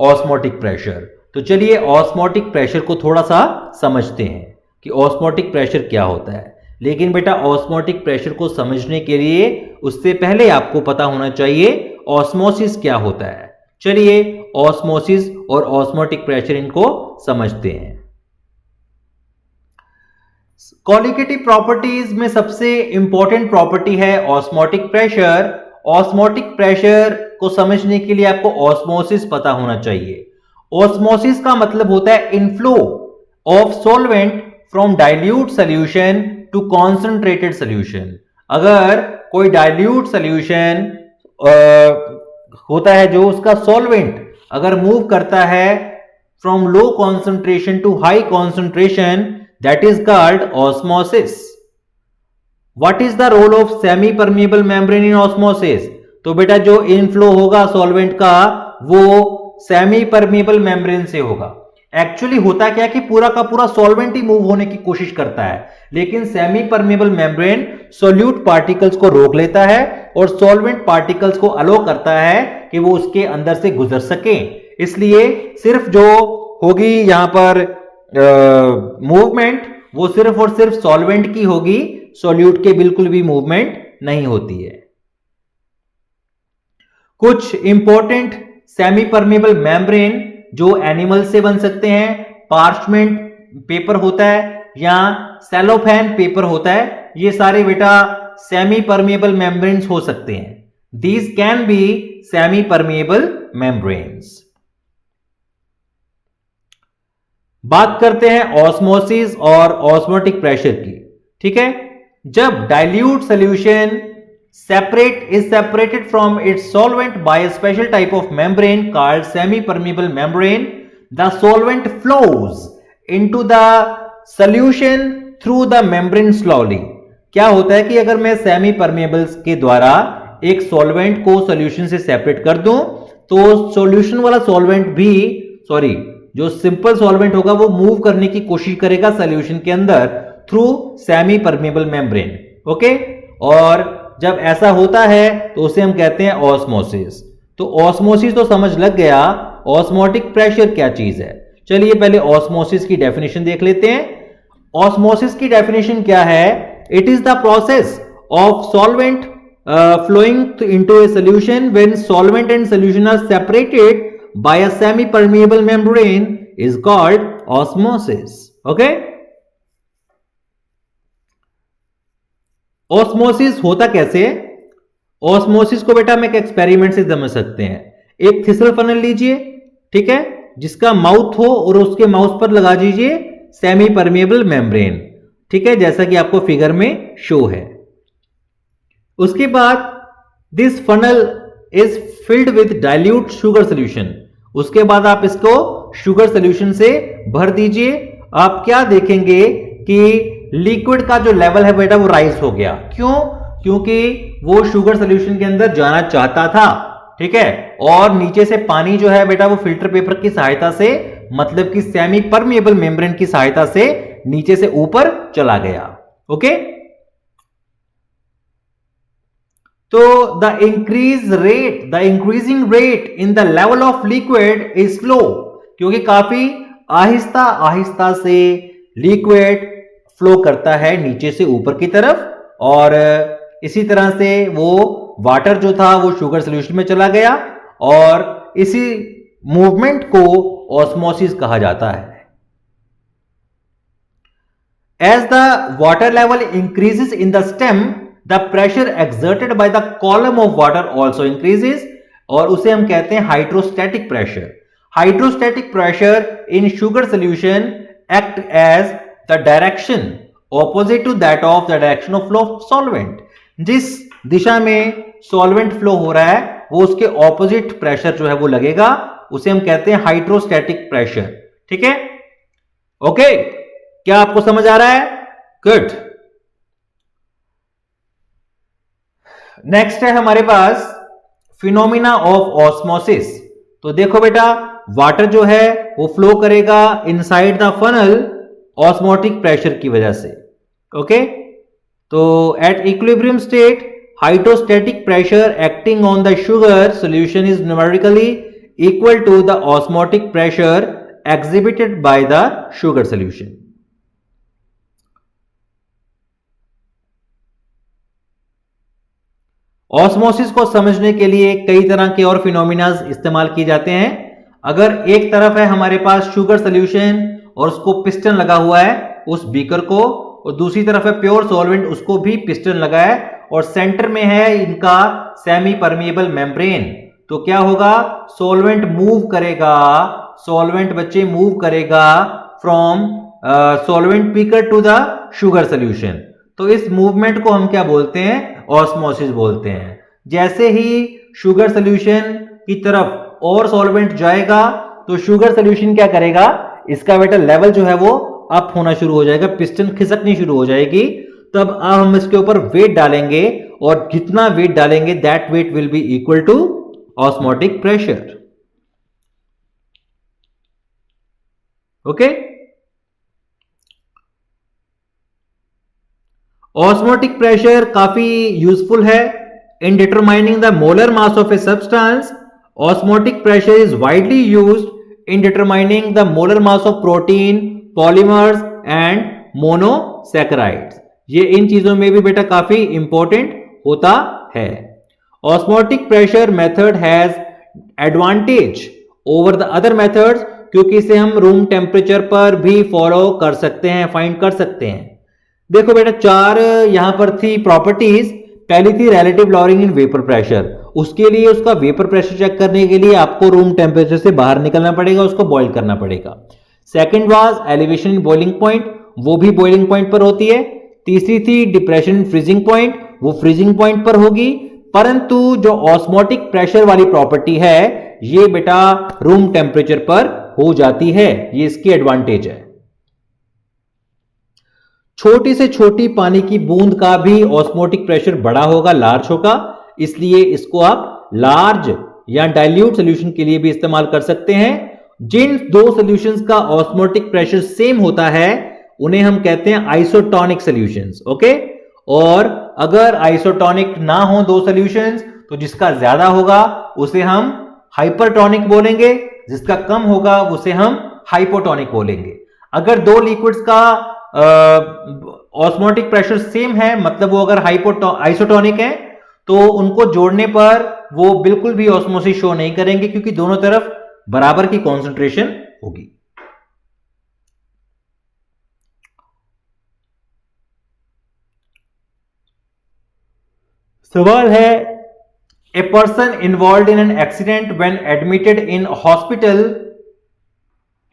ऑस्मोटिक प्रेशर। तो चलिए ऑस्मोटिक प्रेशर को थोड़ा सा समझते हैं कि ऑस्मोटिक प्रेशर क्या होता है। लेकिन बेटा ऑस्मोटिक प्रेशर को समझने के लिए उससे पहले आपको पता होना चाहिए ऑस्मोसिस क्या होता है। चलिए ऑस्मोसिस और ऑस्मोटिक प्रेशर इनको समझते हैं। कॉलिगेटिव प्रॉपर्टीज में सबसे इंपॉर्टेंट प्रॉपर्टी है ऑस्मोटिक प्रेशर। ऑस्मोटिक प्रेशर को समझने के लिए आपको ऑस्मोसिस पता होना चाहिए। ऑस्मोसिस का मतलब होता है inflow of solvent from dilute solution to concentrated solution. अगर कोई डाइल्यूट सॉल्यूशन होता है जो उसका सॉल्वेंट अगर मूव करता है from low concentration to high concentration, that is called osmosis. What is the role of semi permeable membrane in osmosis? तो बेटा जो इनफ्लो होगा सॉल्वेंट का वो सेमी परमेबल मेम्ब्रेन से होगा। एक्चुअली होता क्या कि पूरा का पूरा सॉल्वेंट ही मूव होने की कोशिश करता है, लेकिन semi permeable membrane solute particles को रोक लेता है और सॉल्वेंट पार्टिकल्स को अलो करता है कि वो उसके अंदर से गुजर सके। इसलिए सिर्फ जो होगी यहां पर मूवमेंट वो सिर्फ और सिर्फ सॉल्वेंट की होगी, सॉल्यूट के बिल्कुल भी मूवमेंट नहीं होती है। कुछ इंपॉर्टेंट सेमी परमेबल मेम्ब्रेन जो एनिमल से बन सकते हैं, पार्चमेंट पेपर होता है या सेलोफेन पेपर होता है, ये सारे बेटा सेमी परमेबल मेम्ब्रेन्स हो सकते हैं। These can be semi permeable membranes. बात करते हैं ऑस्मोसिस और ऑस्मोटिक प्रेशर की। ठीक है, जब dilute solution is separated from its solvent by a special type of membrane called semi-permeable membrane, the solvent flows into the solution through the membrane slowly. क्या होता है कि अगर मैं सेमी परमेबल्स के द्वारा एक सॉल्वेंट को सॉल्यूशन से सेपरेट कर दूं तो सॉल्यूशन वाला सॉल्वेंट भी जो सिंपल सॉल्वेंट होगा वो मूव करने की कोशिश करेगा सॉल्यूशन के अंदर through semi permeable membrane. Okay, और जब ऐसा होता है तो उसे हम कहते हैं ऑस्मोसिस। तो ऑस्मोसिस तो समझ लग गया, ऑस्मोटिक प्रेशर क्या चीज है। चलिए पहले ऑस्मोसिस की डेफिनेशन देख लेते हैं। ऑस्मोसिस की डेफिनेशन क्या है? It is the process of solvent flowing into a solution when solvent and solution are separated by a semi-permeable membrane is called osmosis. Okay? Osmosis होता कैसे? ऑस्मोसिस को बेटा हम एक एक्सपेरिमेंट से समझ सकते हैं। एक थिसल फनल लीजिए, ठीक है, जिसका माउथ हो और उसके माउथ पर लगा दीजिए सेमी परमेबल मेम्ब्रेन, ठीक है, जैसा कि आपको फिगर में शो है। उसके बाद this funnel is filled with dilute sugar solution. उसके बाद आप इसको शुगर सोल्यूशन से भर दीजिए। आप क्या देखेंगे कि लिक्विड का जो लेवल है बेटा वो राइज हो गया। क्यों? क्योंकि वो शुगर सोल्यूशन के अंदर जाना चाहता था, ठीक है। और नीचे से पानी जो है बेटा वो फिल्टर पेपर की सहायता से, मतलब कि सेमी परमिएबल मेम्ब्रेन की सहायता से नीचे से ऊपर चला गया। ओके, तो the increasing rate in the level of liquid is slow, क्योंकि काफी आहिस्ता आहिस्ता से लिक्विड फ्लो करता है नीचे से ऊपर की तरफ, और इसी तरह से वो वाटर जो था वो शुगर सोल्यूशन में चला गया, और इसी मूवमेंट को ऑस्मोसिस कहा जाता है। As the water level increases in the stem, the pressure exerted by the column of water also increases, और उसे हम कहते हैं hydrostatic pressure. Hydrostatic pressure in sugar solution act as the direction opposite to that of the direction of flow of solvent. जिस दिशा में solvent flow हो रहा है वो उसके ऑपोजिट प्रेशर जो है वो लगेगा, उसे हम कहते हैं हाइड्रोस्टैटिक प्रेशर। ठीक है, ओके, क्या आपको समझ आ रहा है? गुड। नेक्स्ट है हमारे पास फिनोमिना ऑफ ऑस्मोसिस। तो देखो बेटा, वाटर जो है वो फ्लो करेगा inside the funnel osmotic pressure की वजह से। ओके, तो at equilibrium state hydrostatic pressure acting on the sugar solution is numerically equal to the osmotic pressure exhibited by the sugar solution. Osmosis को समझने के लिए कई तरह के और फिनोमिनाज इस्तेमाल किए जाते हैं। अगर एक तरफ है हमारे पास शुगर सोल्यूशन और उसको पिस्टन लगा हुआ है उस बीकर को, और दूसरी तरफ है प्योर सॉल्वेंट, उसको भी पिस्टन लगा है, और सेंटर में है इनका सेमी परमिएबल मेम्ब्रेन। तो क्या होगा, सॉल्वेंट मूव करेगा, सॉल्वेंट बच्चे मूव करेगा from solvent beaker to the sugar solution. तो इस मूवमेंट को हम क्या बोलते हैं, ऑस्मोसिस बोलते हैं। जैसे ही शुगर सोल्यूशन की तरफ और सॉल्वेंट जाएगा तो शुगर सोल्यूशन क्या करेगा, इसका बेटा लेवल जो है वो अप होना शुरू हो जाएगा, पिस्टन खिसकनी शुरू हो जाएगी। तब अब हम इसके ऊपर वेट डालेंगे, और जितना वेट डालेंगे that weight will be equal to osmotic pressure. Okay, osmotic pressure काफी यूजफुल है in determining the molar mass of a substance. Osmotic pressure is widely used in determining the molar mass of protein, polymers and monosaccharides. ये इन चीजों में भी बेटा काफी important होता है। Osmotic pressure method has advantage over the other methods, क्योंकि इसे हम रूम टेम्परेचर पर भी फॉलो कर सकते हैं, फाइंड कर सकते हैं। देखो बेटा, चार यहां पर थी प्रॉपर्टीज। पहली थी relative lowering in vapour pressure. उसके लिए उसका वेपर प्रेशर चेक करने के लिए आपको रूम टेम्परेचर से बाहर निकलना पड़ेगा, उसको बॉइल करना पड़ेगा। Second was elevation in boiling point, वो भी बॉइलिंग पॉइंट पर होती है। तीसरी थी डिप्रेशन इन फ्रीजिंग पॉइंट, वो फ्रीजिंग पॉइंट पर होगी। परंतु जो ऑस्मोटिक प्रेशर वाली प्रॉपर्टी है ये बेटा रूम टेम्परेचर पर हो जाती है, ये इसकी एडवांटेज है। छोटी से छोटी पानी की बूंद का भी ऑस्मोटिक प्रेशर बड़ा होगा, लार्ज होगा, इसलिए इसको आप लार्ज या डाइल्यूट सॉल्यूशन के लिए भी इस्तेमाल कर सकते हैं। जिन दो सॉल्यूशंस का ऑस्मोटिक प्रेशर सेम होता है उन्हें हम कहते हैं आइसोटोनिक सॉल्यूशंस। ओके, और अगर आइसोटोनिक ना हो दो सॉल्यूशंस तो जिसका ज्यादा होगा उसे हम हाइपरटोनिक बोलेंगे, जिसका कम होगा उसे हम हाइपोटोनिक बोलेंगे। अगर दो लिक्विड्स का ऑस्मोटिक प्रेशर सेम है, मतलब वो अगर आइसोटोनिक है, तो उनको जोड़ने पर वो बिल्कुल भी ऑस्मोसिस शो नहीं करेंगे, क्योंकि दोनों तरफ बराबर की कॉन्सेंट्रेशन होगी। सवाल है, a person involve in an accident when admitted in hospital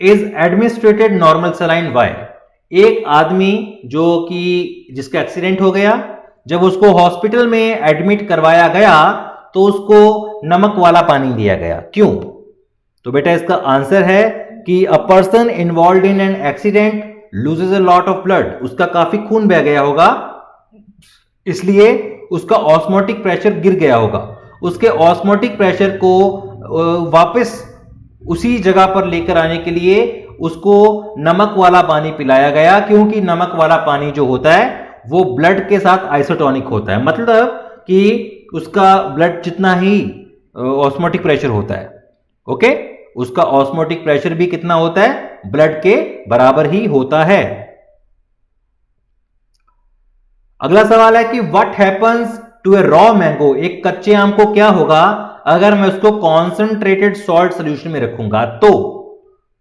is administrated normal saline by. एक आदमी जो कि जिसका एक्सीडेंट हो गया, जब उसको हॉस्पिटल में एडमिट करवाया गया तो उसको नमक वाला पानी दिया गया। क्यों? तो बेटा इसका आंसर है कि a person involve in an accident loses a lot of blood, उसका काफी खून बह गया होगा, इसलिए उसका ऑस्मोटिक प्रेशर गिर गया होगा, उसके ऑस्मोटिक प्रेशर को वापस उसी जगह पर लेकर आने के लिए उसको नमक वाला पानी पिलाया गया, क्योंकि नमक वाला पानी जो होता है वो ब्लड के साथ आइसोटोनिक होता है, मतलब कि उसका ब्लड जितना ही ऑस्मोटिक प्रेशर होता है, ओके, उसका ऑस्मोटिक प्रेशर भी कितना होता है, ब्लड के बराबर ही होता है। अगला सवाल है कि what happens to a raw mango, एक कच्चे आम को क्या होगा अगर मैं उसको कॉन्सेंट्रेटेड सॉल्ट सोल्यूशन में रखूंगा,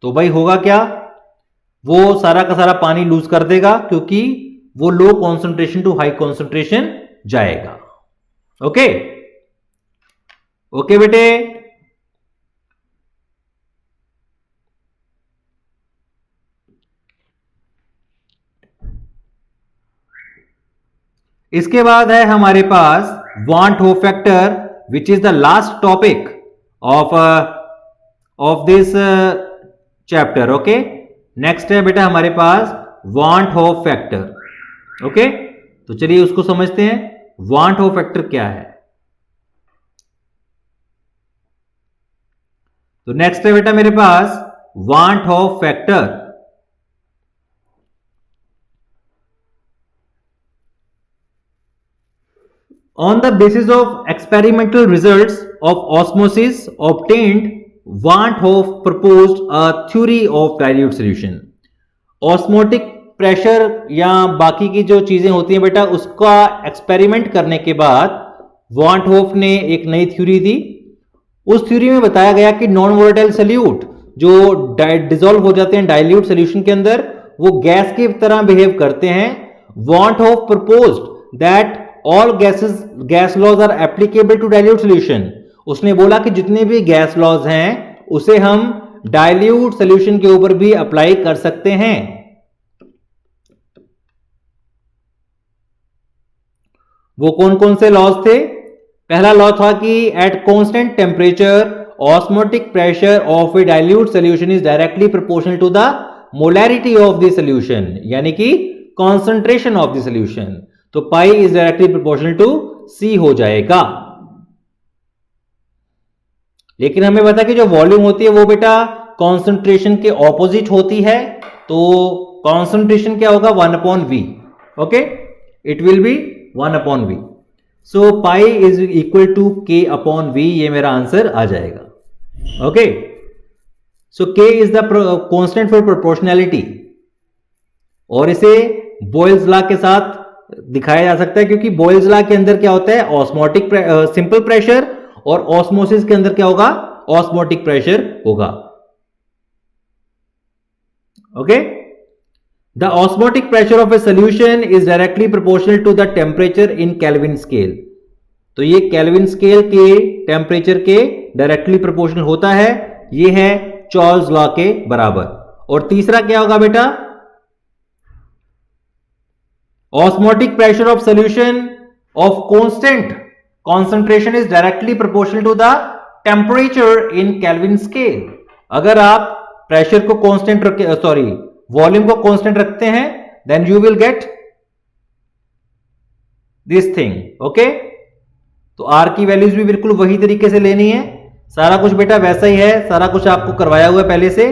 तो भाई होगा क्या, वो सारा का सारा पानी लूज कर देगा, क्योंकि वो low concentration to high concentration जाएगा। ओके ओके बेटे, इसके बाद है हमारे पास van't Hoff factor, which is the last topic of this chapter. Okay, next है बेटा हमारे पास वांट होप फैक्टर। ओके, तो चलिए उसको समझते हैं, वांट होप फैक्टर क्या है। तो नेक्स्ट है बेटा मेरे पास van't Hoff factor. On the basis of experimental results of osmosis obtained, Van't Hoff proposed a theory of dilute solution. Osmotic pressure या बाकी की जो चीजें होती हैं बेटा, उसका एक्सपेरिमेंट करने के बाद वांट होफ ने एक नई थ्योरी दी। उस थ्योरी में बताया गया कि नॉन वोलेटाइल सल्यूट जो डिसॉल्व हो जाते हैं डाइल्यूट सोल्यूशन के अंदर, वो गैस की तरह बिहेव करते हैं। Van't Hoff proposed that all gas laws are applicable to dilute solution. उसने बोला कि जितने भी गैस लॉज हैं उसे हम डाइल्यूट सोल्यूशन के ऊपर भी अप्लाई कर सकते हैं। वो कौन कौन से लॉज थे? पहला लॉ था कि at constant temperature osmotic pressure of a dilute solution is directly proportional to the molarity of the solution, यानी कि कॉन्सेंट्रेशन ऑफ द सोल्यूशन। तो pi is directly proportional to C हो जाएगा। लेकिन हमें पता है कि जो वॉल्यूम होती है वो बेटा कॉन्सेंट्रेशन के ऑपोजिट होती है, तो कॉन्सेंट्रेशन क्या होगा, 1/v। Okay, it will be 1/v। So pi is equal to k/v, ये मेरा आंसर आ जाएगा। Okay, so k is the constant for proportionality, और इसे बॉयल्स लॉ के साथ दिखाया जा सकता है, क्योंकि बॉयल्स लॉ के अंदर क्या होता है, ऑस्मोटिक सिंपल प्रेशर, और ऑस्मोसिस के अंदर क्या होगा, ऑस्मोटिक प्रेशर होगा। Okay, the osmotic pressure of a solution is directly proportional to the temperature in Kelvin scale. तो ये केल्विन स्केल के टेम्परेचर के डायरेक्टली प्रोपोर्शनल होता है, ये है चार्ल्स लॉ के बराबर। और तीसरा क्या होगा बेटा, osmotic pressure of solution of constant concentration is directly proportional to the temperature in Kelvin scale। अगर आप प्रेशर को कांस्टेंट रखे, सॉरी वॉल्यूम को कांस्टेंट रखते हैं, then you will get this thing. Okay, तो आर की वैल्यूज भी बिल्कुल वही तरीके से लेनी है, सारा कुछ बेटा वैसा ही है, सारा कुछ आपको करवाया हुआ है पहले से।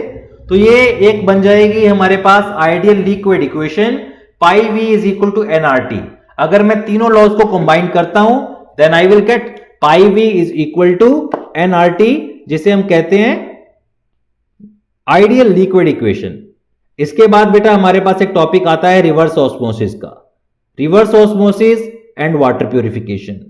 तो ये एक बन जाएगी हमारे पास ideal liquid equation, pi V is equal to NRT. अगर मैं तीनों लॉज को कंबाइन करता हूं, then I will get pi V is equal to NRT, जिसे हम कहते हैं आइडियल लिक्विड इक्वेशन। इसके बाद बेटा हमारे पास एक टॉपिक आता है रिवर्स ऑस्मोसिस का, reverse osmosis and water purification.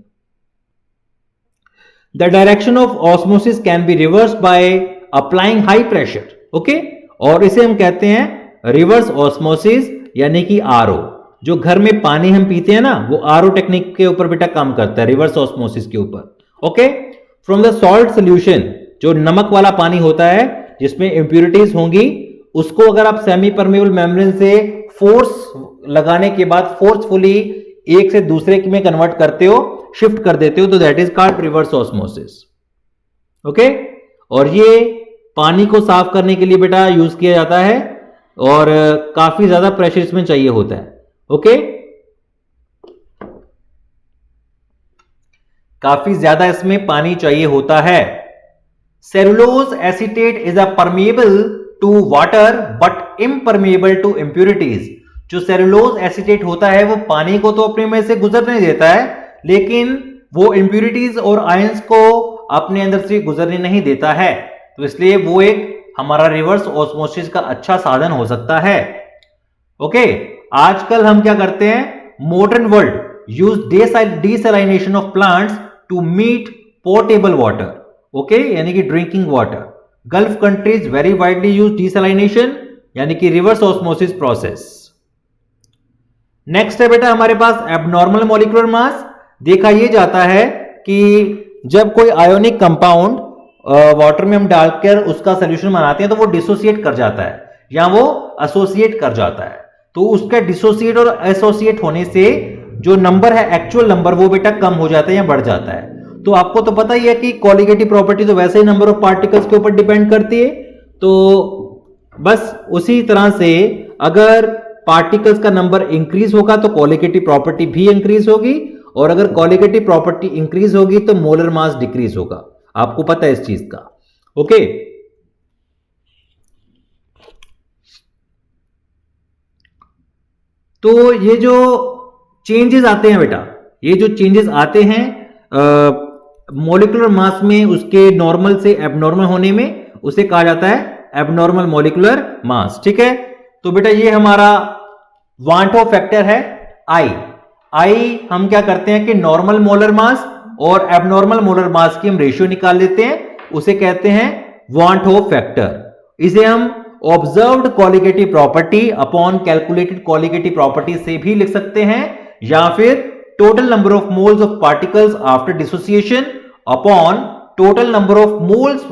The direction of osmosis can be reverse by applying high pressure. Okay, और इसे हम कहते हैं रिवर्स ऑस्मोसिस, यानी कि आरओ। जो घर में पानी हम पीते हैं ना, वो आरओ टेक्निक के ऊपर बेटा काम करता है, रिवर्स ऑस्मोसिस के ऊपर। Okay, from the salt solution, जो नमक वाला पानी होता है जिसमें इंप्यूरिटीज होंगी, उसको अगर आप सेमी परमेबल मेम्ब्रेन से फोर्स लगाने के बाद फोर्सफुली एक से दूसरे में कन्वर्ट करते हो, शिफ्ट कर देते हो, तो that is called reverse osmosis. Okay, और ये पानी को साफ करने के लिए बेटा यूज किया जाता है, और काफी ज्यादा प्रेशर इसमें चाहिए होता है। ओके, काफी ज्यादा इसमें पानी चाहिए होता है। Cellulose acetate is a permeable to water but impermeable to impurities. जो सेलुलोज एसीटेट होता है वो पानी को तो अपने में से गुजरने देता है, लेकिन वो इम्प्यूरिटीज और आयंस को अपने अंदर से गुजरने नहीं देता है। तो इसलिए वो एक हमारा रिवर्स ऑस्मोसिस का अच्छा साधन हो सकता है। ओके, आजकल हम क्या करते हैं, modern world use desalination of plants to meet portable water. Okay, यानी कि drinking water. Gulf countries very widely use desalination यानी कि रिवर्स ऑस्मोसिस प्रोसेस। नेक्स्ट है बेटा हमारे पास एबनॉर्मल मॉलिक्यूलर मास। देखा यह जाता है कि जब कोई आयोनिक कंपाउंड वाटर में हम डालकर उसका सोल्यूशन बनाते हैं तो वो डिसोसिएट कर जाता है या वो एसोसिएट कर जाता है। तो उसका डिसोसिएट और एसोसिएट होने से जो नंबर है, एक्चुअल नंबर, वो बेटा कम हो जाता है या बढ़ जाता है। तो आपको तो पता ही है कि कॉलिगेटिव प्रॉपर्टी तो वैसे ही नंबर ऑफ पार्टिकल्स के ऊपर डिपेंड करती है। तो बस उसी तरह से अगर पार्टिकल्स का नंबर इंक्रीज होगा तो कॉलिगेटिव प्रॉपर्टी भी इंक्रीज होगी, और अगर कॉलिगेटिव प्रॉपर्टी इंक्रीज होगी तो मोलर मास डिक्रीज होगा। आपको पता है इस चीज का। ओके, तो ये जो चेंजेस आते हैं बेटा, ये जो चेंजेस आते हैं मॉलिक्यूलर मास में, उसके नॉर्मल से एबनॉर्मल होने में, उसे कहा जाता है एबनॉर्मल मॉलिक्यूलर मास। ठीक है, तो बेटा ये हमारा वांटो फैक्टर है आई हम क्या करते हैं कि नॉर्मल मोलर मास और एबनॉर्मल मोलर मास की हम रेशियो निकाल लेते हैं, उसे कहते हैं वांटो फैक्टर। इसे हम observed colligative property upon calculated colligative property से भी लिख सकते हैं, या फिर total number of moles of particles after dissociation upon total number of moles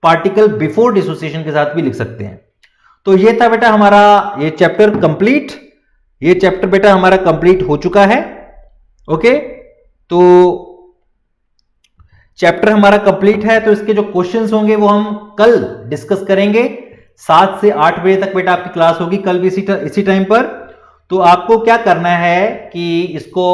particle before dissociation के साथ भी लिख सकते हैं। तो ये था बेटा हमारा ये चैप्टर कंप्लीट। ये चैप्टर बेटा हमारा कंप्लीट हो चुका है। ओके, तो चैप्टर हमारा कंप्लीट है, तो इसके जो क्वेश्चंस होंगे वो हम कल डिस्कस करेंगे। 7 से 8 बजे तक बेटा आपकी क्लास होगी कल भी इसी टाइम पर। तो आपको क्या करना है कि इसको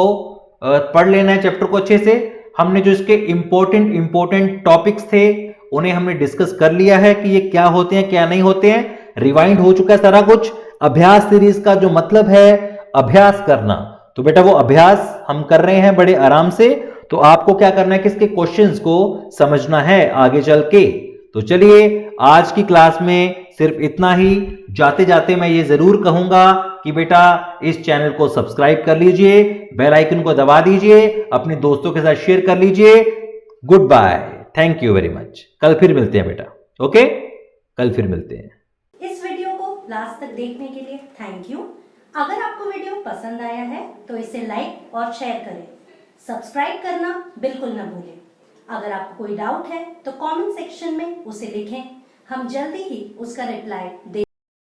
पढ़ लेना है चैप्टर को अच्छे से। हमने जो इसके इंपॉर्टेंट टॉपिक्स थे उन्हें हमने डिस्कस कर लिया है कि ये क्या होते हैं क्या नहीं होते हैं। रिवाइंड हो चुका है सारा कुछ। अभ्यास सीरीज का जो मतलब है अभ्यास करना, तो बेटा वो अभ्यास हम कर रहे हैं बड़े आराम से। तो आपको क्या करना है कि इसके क्वेश्चंस को समझना है आगे चल के। तो चलिए आज की क्लास में सिर्फ इतना ही। जाते जाते मैं ये जरूर कहूंगा कि बेटा इस चैनल को सब्सक्राइब कर लीजिए, बेल आइकन को दबा दीजिए, अपने दोस्तों के साथ शेयर कर लीजिए। Goodbye, thank you very much. कल फिर मिलते हैं बेटा। ओके, कल फिर मिलते हैं। इस वीडियो को लास्ट तक देखने के लिए थैंक यू। अगर आपको वीडियो पसंद आया है तो इसे लाइक और शेयर करें। सब्सक्राइब करना बिल्कुल न भूलें। अगर आपको कोई डाउट है तो कमेंट सेक्शन में उसे लिखें, हम जल्दी ही उसका रिप्लाई दे